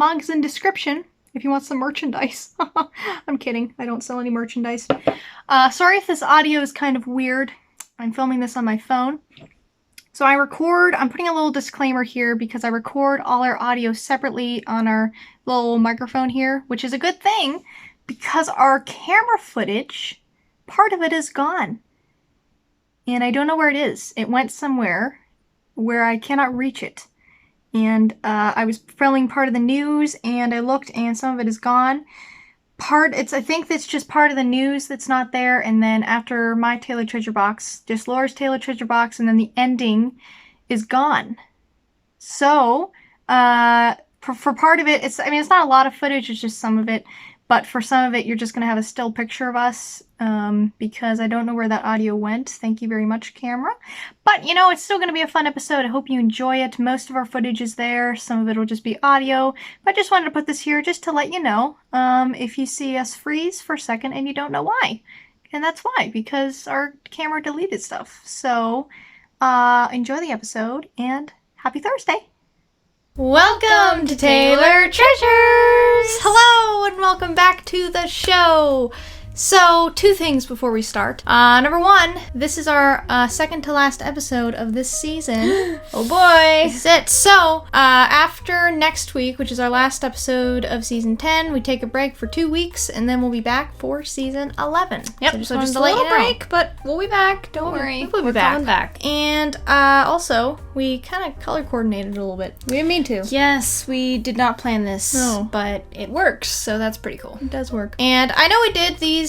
mugs in description if you want some merchandise. I'm kidding. I don't sell any merchandise. Sorry if this audio is kind of weird. I'm filming this on my phone. So I'm putting a little disclaimer here because I record all our audio separately on our little microphone here, which is a good thing because our camera footage, part of it is gone. And I don't know where it is. It went somewhere where I cannot reach it. And I was filming part of the news and I looked and some of it is gone. I think that's just part of the news that's not there, and then after my Tailored Treasure Box, just Laura's Tailored Treasure Box, and then the ending is gone. So, for part of it, it's not a lot of footage, it's just some of it, but for some of it, you're just going to have a still picture of us, because I don't know where that audio went. Thank you very much, camera. But, you know, it's still going to be a fun episode. I hope you enjoy it. Most of our footage is there. Some of it will just be audio. But I just wanted to put this here just to let you know if you see us freeze for a second and you don't know why. And that's why, because our camera deleted stuff. So, enjoy the episode and happy Thursday. Welcome to Tailored Treasures! Hello and welcome back to the show! So, two things before we start. Number one, this is our second to last episode of this season. Oh boy! This is it. So, after next week, which is our last episode of season 10, we take a break for 2 weeks, and then we'll be back for season 11. Yep, so just a little break, but we'll be back. Don't worry. We'll be coming back. And also, we kind of color coordinated a little bit. We didn't mean to. Yes, we did not plan this, No. but it works, so that's pretty cool. It does work. And I know we did these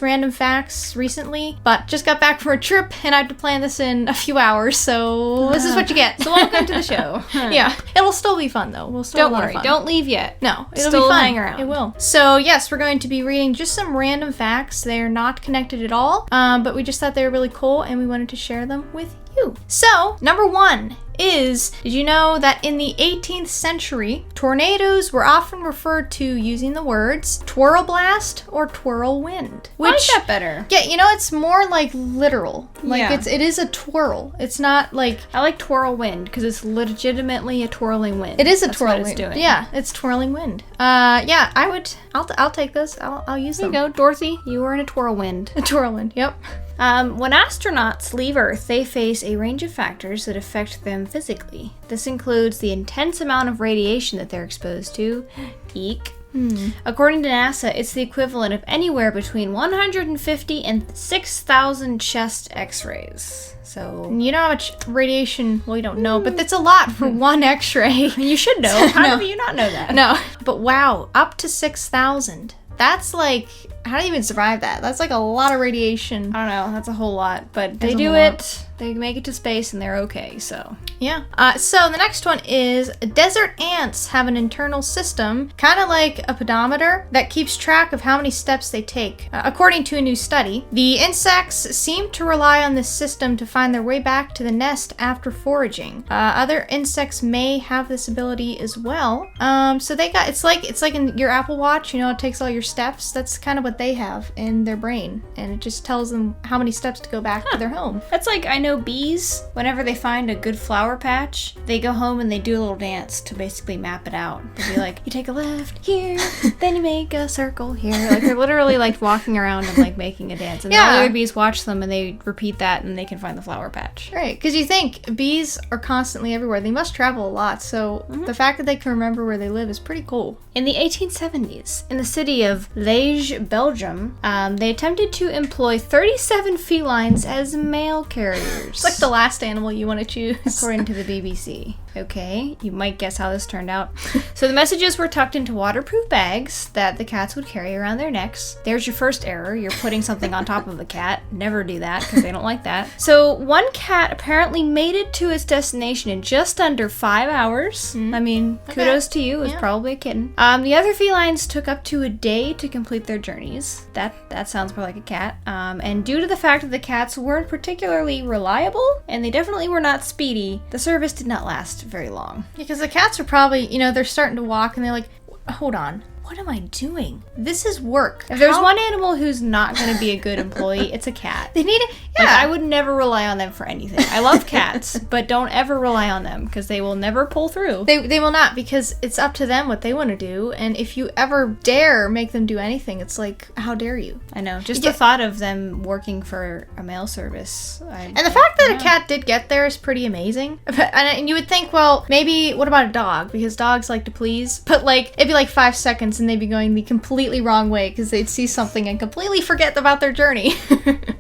random facts recently, but just got back from a trip and I had to plan this in a few hours, so this is what you get. So welcome to the show. Yeah, it'll still be fun though. We'll still Don't worry, don't leave yet. No, it'll Still be fun. hang around. It will. So yes, we're going to be reading just some random facts. They're not connected at all, but we just thought they were really cool and we wanted to share them with you. So, number one is, did you know that in the 18th century, tornadoes were often referred to using the words twirl blast or twirl wind? I like that better. Yeah, you know, it's more like literal. Like Yeah. it is a twirl. It's not like... I like twirl wind because it's legitimately a twirling wind. It is a That's twirling what it's wind. doing. Yeah, it's twirling wind. Yeah, I'll take this. I'll use There them. you go, Dorothy. You were in a twirl wind. A twirl wind, yep. When astronauts leave Earth, they face a range of factors that affect them physically. This includes the intense amount of radiation that they're exposed to. Eek. According to NASA, it's the equivalent of anywhere between 150 and 6,000 chest x-rays. So, You know how much radiation, well, you don't know, but that's a lot for one x-ray. you should know. How No. do you not know that? No. But wow, up to 6,000. That's like, how do you even survive that? That's like a lot of radiation. I don't know. That's a whole lot. But they That's a do whole it. They make it to space and they're okay, so. Yeah. So the next one is desert ants have an internal system, kind of like a pedometer, that keeps track of how many steps they take. According to a new study, the insects seem to rely on this system to find their way back to the nest after foraging. Other insects may have this ability as well. So they got, it's like in your Apple Watch, you know, it takes all your steps. That's kind of what they have in their brain, and it just tells them how many steps to go back to their home. That's like, I know bees, whenever they find a good flower patch, they go home and they do a little dance to basically map it out. They'll be like, you take a left here, then you make a circle here. Like, they're literally like walking around and like making a dance. And Yeah. the other bees watch them and they repeat that and they can find the flower patch. Right, because you think bees are constantly everywhere. They must travel a lot, so the fact that they can remember where they live is pretty cool. In the 1870s, in the city of Liège, Belgium, they attempted to employ 37 felines as mail carriers. It's like the last animal you want to choose. According to the BBC. Okay, you might guess how this turned out. So the messages were tucked into waterproof bags that the cats would carry around their necks. There's your first error. You're putting something on top of a cat. Never do that because they don't like that. So one cat apparently made it to its destination in just under 5 hours. I mean, kudos to you. It was probably a kitten. The other felines took up to a day to complete their journeys. That sounds more like a cat. And due to the fact that the cats weren't particularly reliable and they definitely were not speedy, the service did not last very long. Because the cats are probably, you know, they're starting to walk and they're like, hold on, what am I doing? This is work. If there's one animal who's not going to be a good employee, it's a cat. They need it. Yeah. Like, I would never rely on them for anything. I love cats, but don't ever rely on them because they will never pull through. They will not, because it's up to them what they want to do. And if you ever dare make them do anything, it's like, how dare you? I know. Just the thought of them working for a mail service. And the fact that a cat did get there is pretty amazing. And you would think, well, maybe, what about a dog? Because dogs like to please. But like, it'd be like 5 seconds and they'd be going the completely wrong way because they'd see something and completely forget about their journey.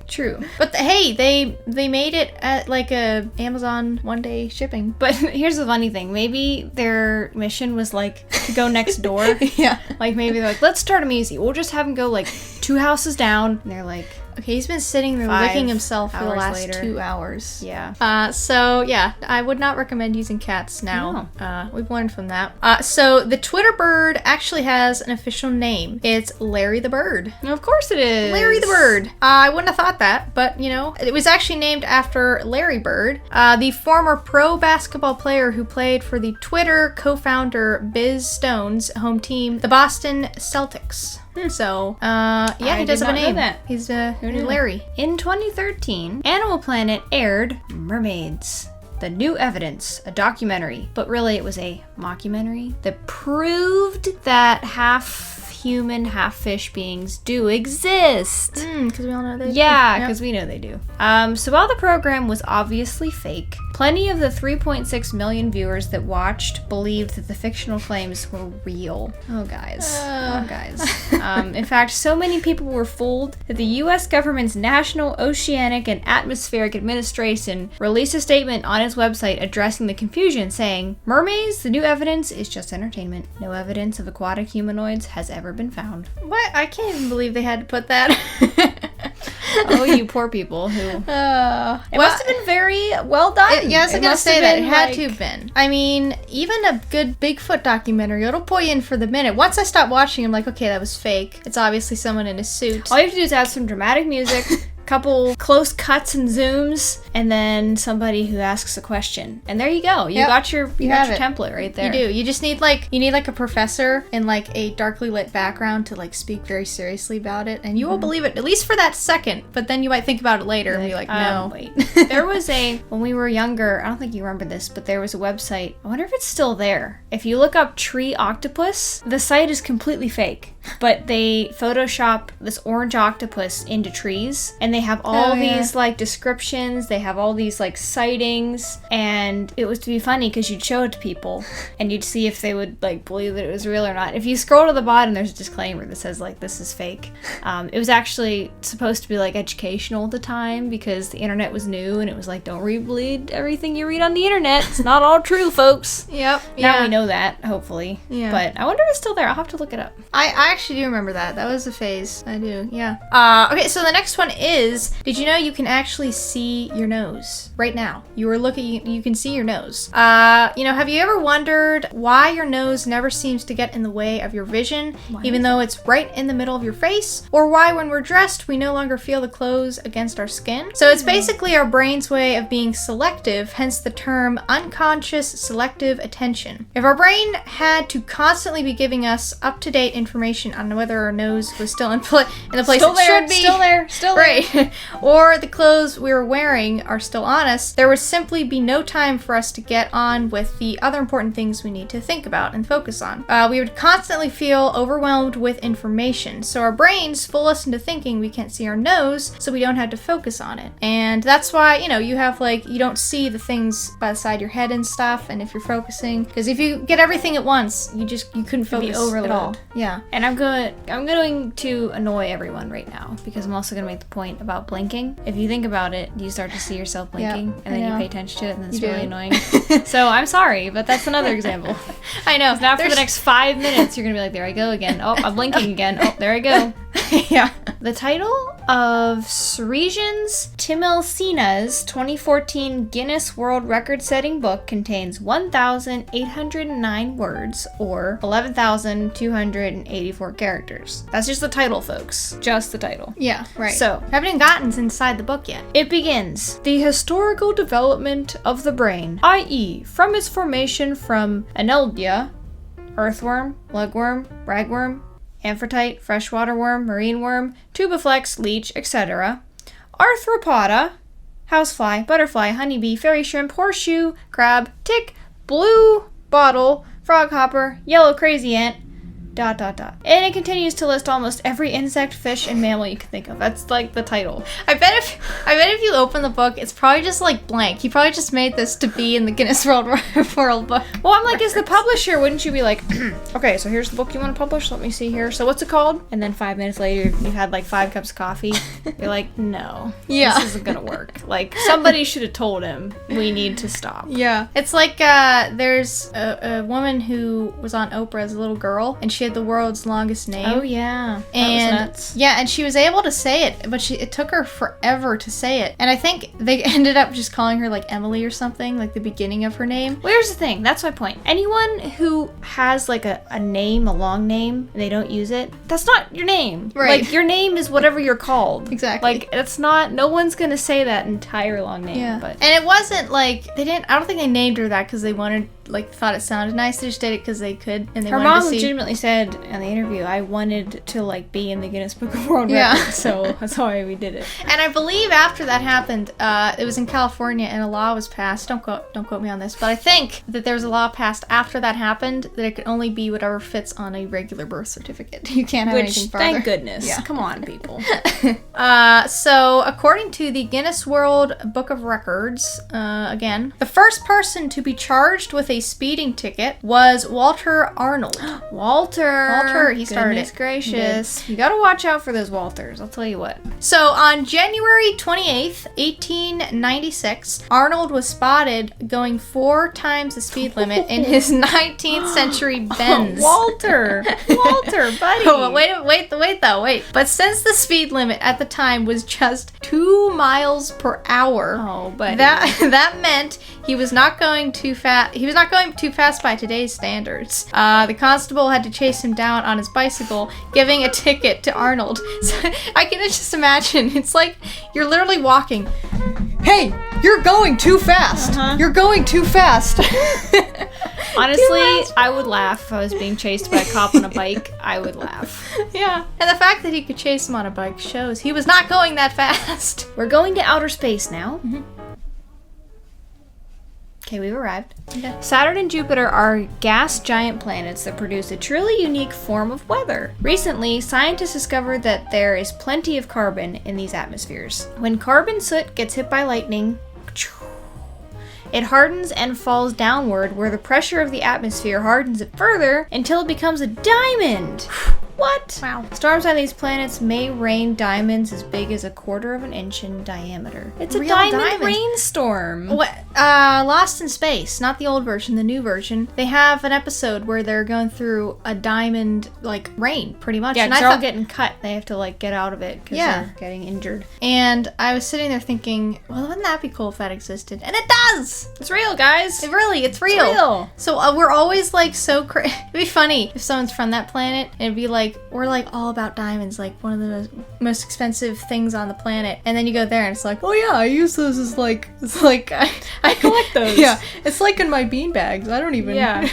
True. But hey, they made it at like a Amazon one-day shipping. But here's the funny thing. Maybe their mission was like to go next door. Yeah. Like maybe they're like, let's start him easy. We'll just have him go like 2 houses down. And they're like, okay, he's been sitting there licking himself for the last 2 hours. Yeah. So yeah, I would not recommend using cats now. No. We've learned from that. So the Twitter bird actually has an official name. It's Larry the Bird. Of course it is. Larry the Bird. I wouldn't have thought that, but you know, it was actually named after Larry Bird, the former pro basketball player who played for the Twitter co-founder Biz Stone's home team, the Boston Celtics. So, yeah, he does have a name. He's Larry. In 2013, Animal Planet aired Mermaids, The New Evidence, a documentary. But really, it was a mockumentary that proved that half human, half fish beings do exist. Because we all know they do. Yeah, because we know they do. So while the program was obviously fake, plenty of the 3.6 million viewers that watched believed that the fictional claims were real. Oh, guys. In fact, so many people were fooled that the U.S. government's National Oceanic and Atmospheric Administration released a statement on its website addressing the confusion, saying, "Mermaids, the new evidence is just entertainment. No evidence of aquatic humanoids has ever been found." What? I can't even believe they had to put that. Oh, you poor people who... It must have been very well done. Yeah, I was going to say that. It had to have been. I mean, even a good Bigfoot documentary, it'll pull you in for the minute. Once I stopped watching, I'm like, okay, that was fake. It's obviously someone in a suit. All you have to do is add some dramatic music, couple close cuts and zooms, and then somebody who asks a question. And there you go. You got your template right there. You do. You just need like a professor in like a darkly lit background to like speak very seriously about it, and you will believe it, at least for that second, but then you might think about it later and be like, no. Wait. There was when we were younger, I don't think you remember this, but there was a website, I wonder if it's still there. If you look up tree octopus, the site is completely fake, but they Photoshop this orange octopus into trees, and they have all these like descriptions, they have all these like sightings, and it was to be funny because you'd show it to people and you'd see if they would like believe that it was real or not. If you scroll to the bottom, there's a disclaimer that says like, this is fake. It was actually supposed to be like educational at the time because the internet was new, and it was like, don't read everything you read on the internet. It's not all true, folks. Yep. Now we know that, hopefully. Yeah. But I wonder if it's still there. I'll have to look it up. I actually do remember that. That was a phase. I do, yeah. Okay, so the next one is, did you know you can actually see your nose right now? You can see your nose. Have you ever wondered why your nose never seems to get in the way of your vision, even though it's right in the middle of your face? Or why when we're dressed, we no longer feel the clothes against our skin? So it's basically our brain's way of being selective, hence the term unconscious selective attention. If our brain had to constantly be giving us up-to-date information on whether our nose was still in the place it should be, still there, right, or the clothes we were wearing are still on us, there would simply be no time for us to get on with the other important things we need to think about and focus on. We would constantly feel overwhelmed with information, so our brains fool us into thinking we can't see our nose, so we don't have to focus on it. And that's why, you have you don't see the things by the side of your head and stuff, and if you're focusing, because if you get everything at once, you couldn't focus at all. Yeah. And I'm going to annoy everyone right now, because I'm also going to make the point about blinking. If you think about it, you start to see yourself blinking, and then you pay attention to it, and then it's really annoying. So I'm sorry, but that's another example. I know. Now for the next 5 minutes, you're going to be like, there I go again. Oh, I'm blinking again. Oh, there I go. Yeah. The title of Sreejans Timelsena's 2014 Guinness World Record-setting book contains 1,809 words, or 11,284 characters. That's just the title, folks. Just the title. Yeah, right. So, haven't even gotten inside the book yet. It begins. The historical development of the brain, i.e., from its formation from Annelida, earthworm, lugworm, ragworm, amphitite, freshwater worm, marine worm, tubiflex, leech, etc. Arthropoda, housefly, butterfly, honeybee, fairy shrimp, horseshoe, crab, tick, blue bottle, froghopper, yellow crazy ant, ... And it continues to list almost every insect, fish, and mammal you can think of. That's like the title. I bet if you open the book, it's probably just like blank. He probably just made this to be in the Guinness World Book. Well, I'm like, as the publisher, wouldn't you be like, okay, so here's the book you want to publish. Let me see here. So what's it called? And then 5 minutes later, you've had like 5 cups of coffee. You're like, no, Yeah. this isn't gonna work. Like, somebody should have told him we need to stop. Yeah. It's like there's a woman who was on Oprah as a little girl, and she had the world's longest name. Oh yeah, that And was nuts. yeah, and she was able to say it, but it took her forever to say it. And I think they ended up just calling her like Emily or something, like the beginning of her name. Well, here's the thing. That's my point. Anyone who has like a name, a long name, and they don't use it, that's not your name. Right. Like, your name is whatever you're called. Exactly. Like, it's not, no one's gonna say that entire long name. Yeah. But And it wasn't like I don't think they named her that because they thought it sounded nice. They just did it because they could, and they her wanted mom to see. legitimately said in the interview, I wanted to like be in the Guinness Book of World Yeah. Records, so that's why we did it. And I believe after that happened, it was in California, and a law was passed. Don't quote me on this, but I think that there was a law passed after that happened that it could only be whatever fits on a regular birth certificate. You can't have Which, anything farther. thank goodness. Yeah. Come on, people. So according to the Guinness World Book of Records, again, the first person to be charged with a speeding ticket was Walter Arnold. Walter, he started goodness it. gracious. You gotta watch out for those Walters, I'll tell you what. So on January 28th, 1896, Arnold was spotted going 4 times the speed limit in his 19th century Benz. Walter, buddy. Oh, wait. But since the speed limit at the time was just 2 miles per hour, Oh, buddy. that meant he was not going too fast. He was not going too fast by today's standards. The constable had to chase him down on his bicycle, giving a ticket to Arnold. So I can just imagine. It's like you're literally walking. Hey, you're going too fast. Uh-huh. You're going too fast. Honestly, I would laugh if I was being chased by a cop on a bike. I would laugh. Yeah. And the fact that he could chase him on a bike shows he was not going that fast. We're going to outer space now. Mhm. Okay, we've arrived. Okay. Saturn and Jupiter are gas giant planets that produce a truly unique form of weather. Recently, scientists discovered that there is plenty of carbon in these atmospheres. When carbon soot gets hit by lightning, it hardens and falls downward, where the pressure of the atmosphere hardens it further until it becomes a diamond. What? Wow. Storms on these planets may rain diamonds as big as 1/4 of an inch in diameter. It's a Real diamond diamonds. rainstorm. What? Lost in Space, not the old version, the new version. They have an episode where they're going through a diamond like rain, pretty much. Yeah, and because I they're all thought, getting cut. They have to like get out of it because Yeah. they're getting injured. and I was sitting there thinking, well, wouldn't that be cool if that existed? And it does. It's real, guys. It's real. It's real. So we're always like so crazy. It'd be funny if someone's from that planet and it'd be like, we're like all about diamonds, like one of the most expensive things on the planet. And then you go there and it's like, oh yeah, I use those as like, it's like, I collect those. Yeah, it's like in my bean bags. I don't even. Yeah.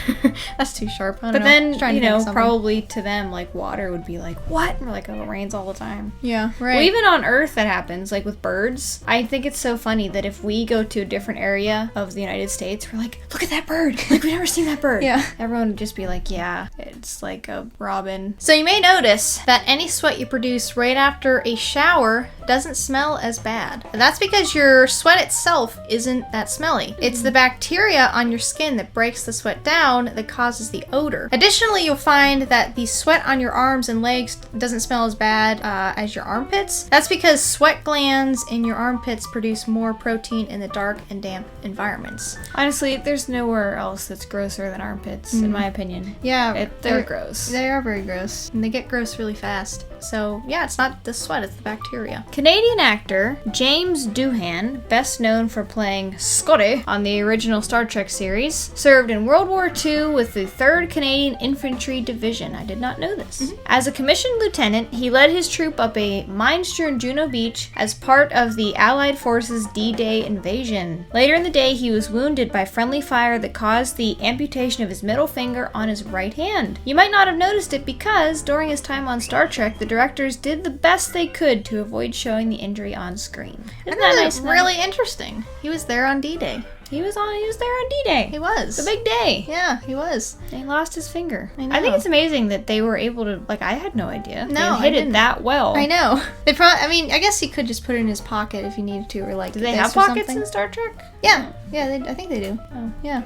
That's too sharp. I don't But know. then, Just trying you to think of know, something. probably to them, like, water would be like, what? And we're like, oh, it rains all the time. Yeah, right. Well, even on Earth that happens, like with birds. I think it's so funny that if we go to a different area of the United States, we're like, look at that bird. Like, we've never seen that bird. Yeah. Everyone would just be like, yeah, it's like a robin. So you may notice that any sweat you produce right after a shower doesn't smell as bad. And that's because your sweat itself isn't that smelly. It's the bacteria on your skin that breaks the sweat down that causes the odor. Additionally, you'll find that the sweat on your arms and legs doesn't smell as bad as your armpits. That's because sweat glands in your armpits produce more protein in the dark and damp environments. Honestly, there's nowhere else that's grosser than armpits, in my opinion. Yeah, They're gross. They are very gross, and they get gross really fast. So yeah, it's not the sweat, it's the bacteria. Canadian actor James Doohan, best known for playing Scotty on the original Star Trek series, served in World War II with the 3rd Canadian Infantry Division. I did not know this. As a commissioned lieutenant, he led his troop up a mine-strewn Juno Beach as part of the Allied forces' D-Day invasion. Later in the day, he was wounded by friendly fire that caused the amputation of his middle finger on his right hand. You might not have noticed it because, during his time on Star Trek, the directors did the best they could to avoid showing the injury on screen. Isn't that nice? Really interesting. He was there on D-Day. He was there on D-Day. He was. The big day. Yeah, he was. And he lost his finger. I know. I think it's amazing that they were able to, like, I had no idea. No, they hit it that well. I know. They probably, I mean, I guess he could just put it in his pocket if he needed to, or like. Do they have pockets in Star Trek? Yeah. Yeah, I think they do. Oh, yeah.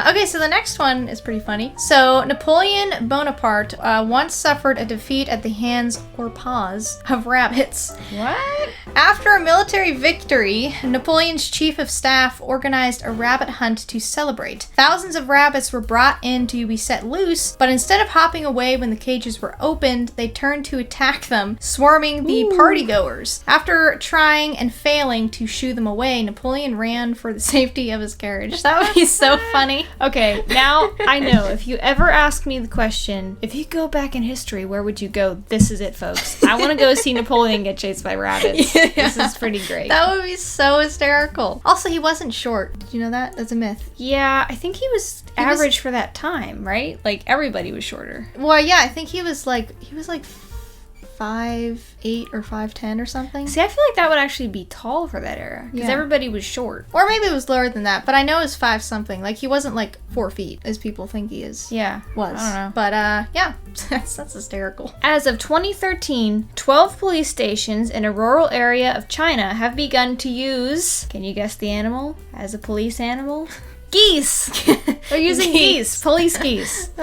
Okay, so the next one is pretty funny. So, Napoleon Bonaparte once suffered a defeat at the hands or paws of rabbits. What? After a military victory, Napoleon's chief of staff organized a rabbit hunt to celebrate. Thousands of rabbits were brought in to be set loose, but instead of hopping away when the cages were opened, they turned to attack them, swarming the partygoers. After trying and failing to shoo them away, Napoleon ran for the safety of his carriage. That would be so funny. Okay, now I know. If you ever ask me the question, if you go back in history, where would you go? This is it, folks. I want to go see Napoleon get chased by rabbits. Yeah. This is pretty great. That would be so hysterical. Also, he wasn't short. Did you know that? That's a myth. Yeah, I think he was average for that time, right? Like, everybody was shorter. Well, yeah, I think he was like 5'8" or 5'10" or something. See, I feel like that would actually be tall for that era. Because everybody was short. Or maybe it was lower than that, but I know it was 5 something. Like, he wasn't like 4 feet, as people think he is. Yeah. Was. I don't know. But, yeah, that's hysterical. As of 2013, 12 police stations in a rural area of China have begun to use, can you guess the animal as a police animal? Geese! They're using geese. Police geese. They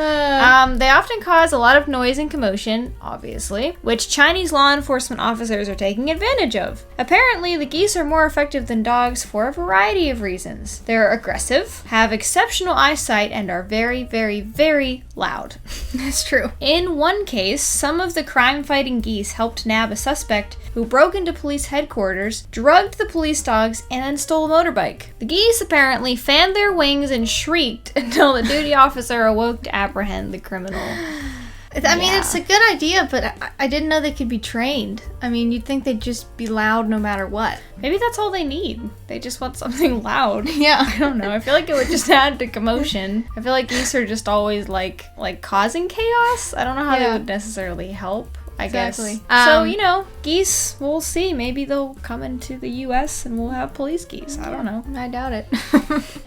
often cause a lot of noise and commotion, obviously, which Chinese law enforcement officers are taking advantage of. Apparently, the geese are more effective than dogs for a variety of reasons. They're aggressive, have exceptional eyesight, and are very, very, very loud. That's true. In one case, some of the crime-fighting geese helped nab a suspect who broke into police headquarters, drugged the police dogs, and then stole a motorbike. The geese apparently fanned their wings and shrieked until the duty officer awoke to apprehend the criminal. I mean, it's a good idea, but I didn't know they could be trained. I mean, you'd think they'd just be loud no matter what. Maybe that's all they need. They just want something loud. Yeah. I don't know. I feel like it would just add to commotion. I feel like geese are just always like causing chaos. I don't know how they would necessarily help. I guess. So, geese, we'll see. Maybe they'll come into the U.S. and we'll have police geese. I don't know. I doubt it.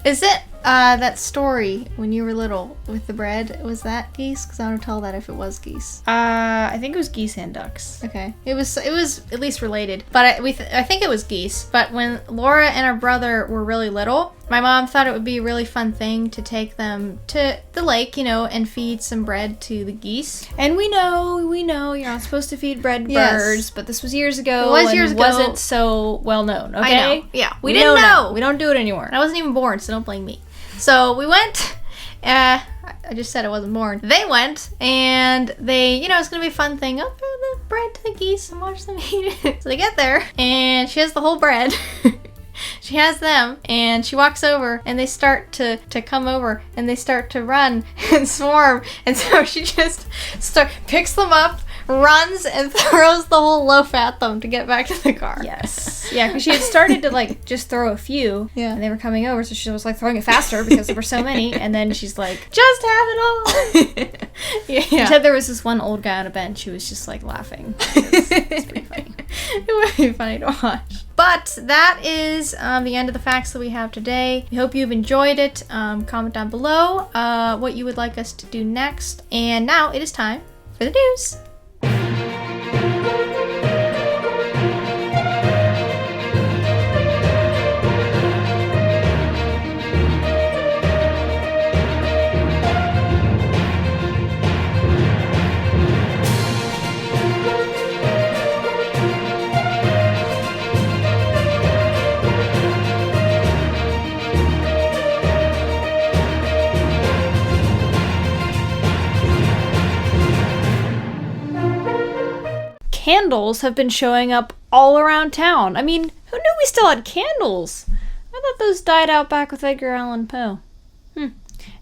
Is it that story when you were little with the bread? Was that geese? Because I want to tell that if it was geese. I think it was geese and ducks. Okay. It was at least related. But I think it was geese. But when Laura and our brother were really little, my mom thought it would be a really fun thing to take them to the lake, and feed some bread to the geese. And we know you're not supposed to feed bread to birds, but this was years ago. It was years ago. Wasn't so well known, okay? I know. Yeah. We didn't know. We don't do it anymore. I wasn't even born, so don't blame me. So we went, I just said I wasn't born. They went, and they, it's going to be a fun thing. Oh, throw the bread to the geese and watch them eat it. So they get there, and she has the whole bread. She has them, and she walks over, and they start to come over, and they start to run and swarm. And so she just picks them up, runs, and throws the whole loaf at them to get back to the car. Yes. Yeah, because she had started to, just throw a few, and they were coming over, so she was, throwing it faster because there were so many, and then she's like, just have it all! Yeah. Until there was this one old guy on a bench who was just, laughing. It's pretty funny. It would be funny to watch. But that is the end of the facts that we have today. We hope you've enjoyed it. Comment down below what you would like us to do next. And now it is time for the news. candles have been showing up all around town. I mean, who knew we still had candles? I thought those died out back with Edgar Allan Poe.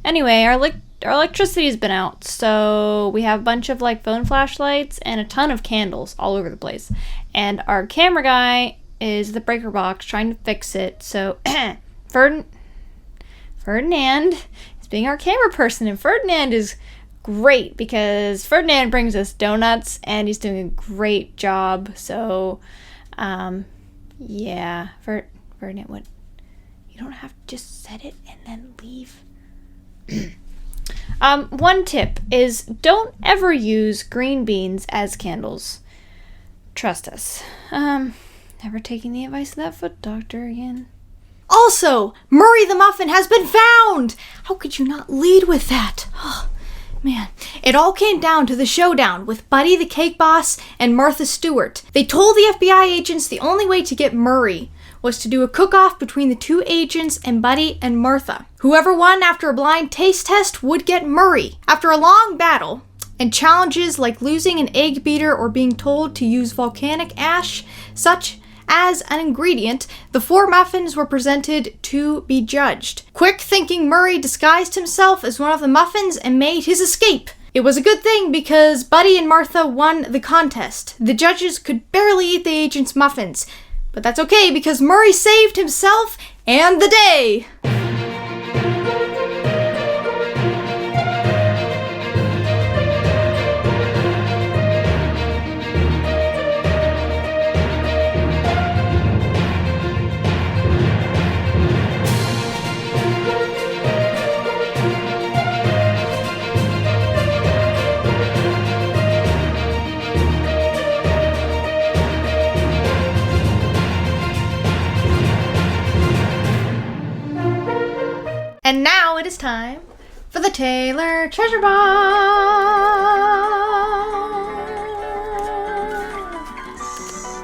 Anyway, our electricity's been out, so we have a bunch of like phone flashlights and a ton of candles all over the place. And our camera guy is at the breaker box trying to fix it. So Ferdinand is being our camera person, and Ferdinand is great because Ferdinand brings us donuts and he's doing a great job. So yeah, Ferdinand, what? You don't have to just set it and then leave. One tip is don't ever use green beans as candles. Trust us. Never taking the advice of that foot doctor again. Also, Murray the Muffin has been found! How could you not lead with that? Oh, man. It all came down to the showdown with Buddy the Cake Boss and Martha Stewart. They told the FBI agents the only way to get Murray was to do a cook-off between the two agents and Buddy and Martha. Whoever won after a blind taste test would get Murray. After a long battle, and challenges like losing an egg beater or being told to use volcanic ash, such as an ingredient, the 4 muffins were presented to be judged. Quick-thinking Murray disguised himself as one of the muffins and made his escape. It was a good thing because Buddy and Martha won the contest. The judges could barely eat the agent's muffins. But that's okay because Murray saved himself and the day! And now it is time for the Taylor Treasure Box.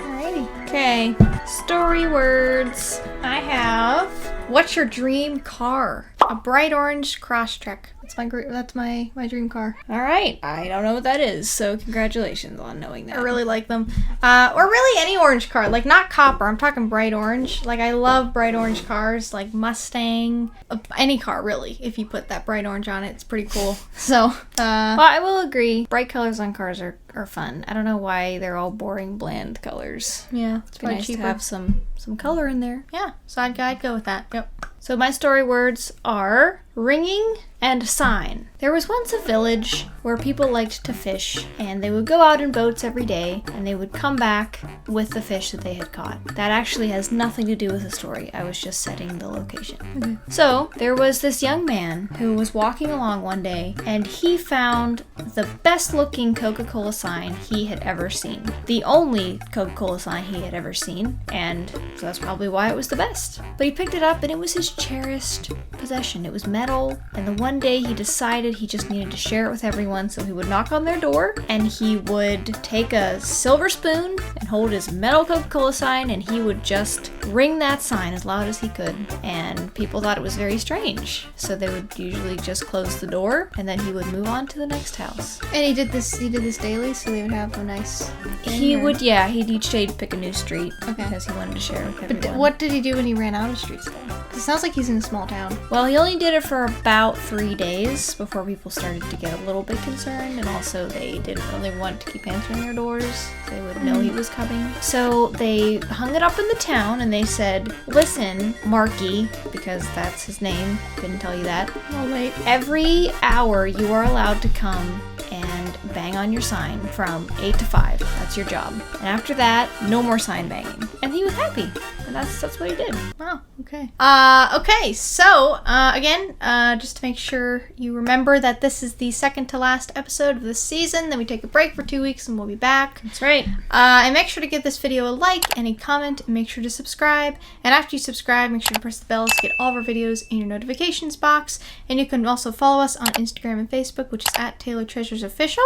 Alrighty. Okay. Story words. I have, what's your dream car? A bright orange Crosstrek. That's my dream car. All right. I don't know what that is, so congratulations on knowing that. I really like them. Or really any orange car. Like, not copper. I'm talking bright orange. Like, I love bright orange cars. Like, Mustang. Any car, really. If you put that bright orange on it, it's pretty cool. So, well, I will agree. Bright colors on cars are fun. I don't know why they're all boring, bland colors. Yeah, it's probably nice cheaper to have some color in there. Yeah, so I'd go with that. Yep. So my story words are ringing and sign. There was once a village where people liked to fish, and they would go out in boats every day, and they would come back with the fish that they had caught. That actually has nothing to do with the story. I was just setting the location. Mm-hmm. So there was this young man who was walking along one day, and he found the best looking Coca-Cola sign he had ever seen. The only Coca-Cola sign he had ever seen, and so that's probably why it was the best. But he picked it up, and it was his cherished possession. It was metal, and the one day he decided he just needed to share it with everyone, so he would knock on their door, and he would take a silver spoon and hold his metal Coca-Cola sign, and he would just ring that sign as loud as he could. And people thought it was very strange, so they would usually just close the door, and then he would move on to the next house. And he did this daily, so they would have a nice thing, he'd each day pick a new street, because he wanted to share it with everyone. But what did he do when he ran out of streets then? It sounds like he's in a small town. Well, he only did it for about 3 days before people started to get a little bit concerned, and also they didn't really want to keep answering their doors. They would know he was coming. So they hung it up in the town, and they said, listen, Marky, because that's his name, couldn't tell you that. Oh, wait. Every hour you are allowed to come and bang on your sign from 8 to 5. That's your job. And after that, no more sign banging. And he was happy. And that's what he did. Wow, okay. Okay, so, again, just to make sure you remember that this is the second to last episode of this season. Then we take a break for 2 weeks and we'll be back. That's right. And make sure to give this video a like and a comment, and make sure to subscribe. And after you subscribe, make sure to press the bell to get all of our videos in your notifications box. And you can also follow us on Instagram and Facebook, which is at Taylor Treasures Official.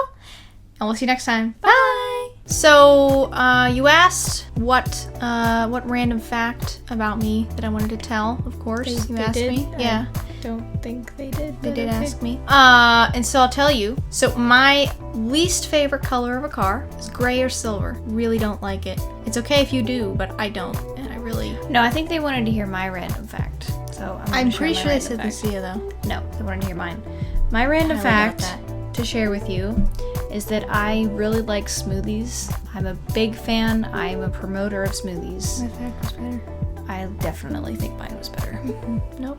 And we'll see you next time. Bye! So, you asked what random fact about me that I wanted to tell, of course. You asked me. Yeah. don't think they did. They did ask me. And so I'll tell you. So my least favorite color of a car is gray or silver. Really don't like it. It's okay if you do, but I don't. And I really... No, I think they wanted to hear my random fact. So I'm pretty sure they said Lucia, though. No, they wanted to hear mine. My random fact to share with you is that I really like smoothies. I'm a big fan. I'm a promoter of smoothies. My fact was better. I definitely think mine was better. Nope.